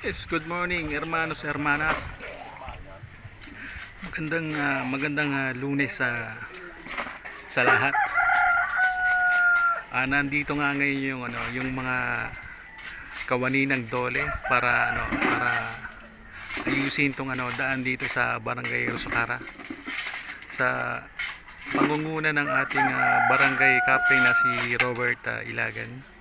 Yes, good morning, hermanos, hermanas. Magandang Lunes sa lahat. Nandito nga ngayon yung mga kawani ng Dole para ayusin tong daan dito sa Barangay Rosacara. Sa pangunguna ng ating barangay captain na si Robert Ilagan.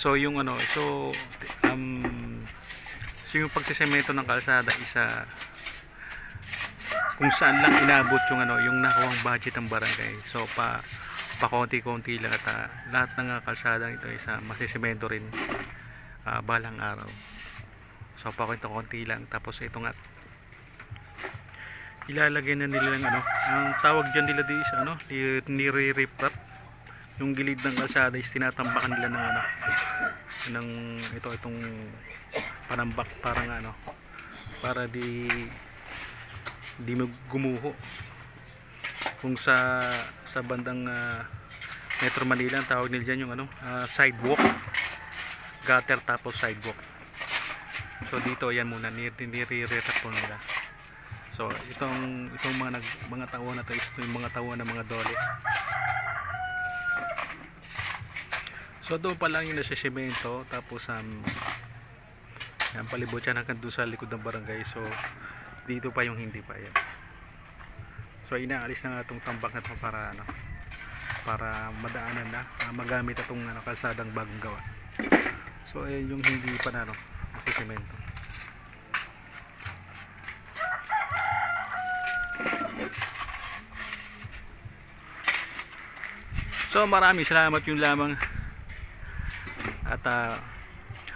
So yung yung pagsisemento ng kalsada isa kung saan lang inabot yung nakuwang budget ng barangay. So pakonti-konti lang at lahat ng kalsada ito isa masisemento rin balang araw. So pakonti-konti lang, tapos ito nga ilalagay na nila ng ang tawag diyan nila di isa nire-rip wrap. Yung gilid ng kalsada is tinatambakan nila ng itong panambak para di gumuho. Kung sa bandang Metro Manila ang tawag nila diyan yung sidewalk, gutter tapos sidewalk. So dito yan muna nire-rep po nila. So itong mga tao na to is yung mga tao ng mga Dole. So doon pa lang yung nasisemento, tapos yung palibot yan hanggang doon sa likod ng barangay. So dito pa yung hindi pa yan. So inaalis na nga itong tambak na ito para madaanan na magamit itong kalsadang bagong gawa. So yung hindi pa nasisemento. So maraming salamat yung lamang. At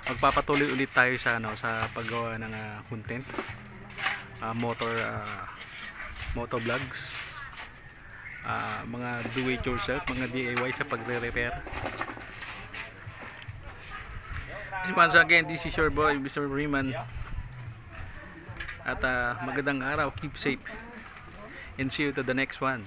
magpapatuloy ulit tayo sa paggawa ng content, moto vlogs, mga do it yourself, mga DIY sa pagre-repair. And once again, this is your boy Mr. Freeman. At magandang araw, keep safe, and see you to the next one.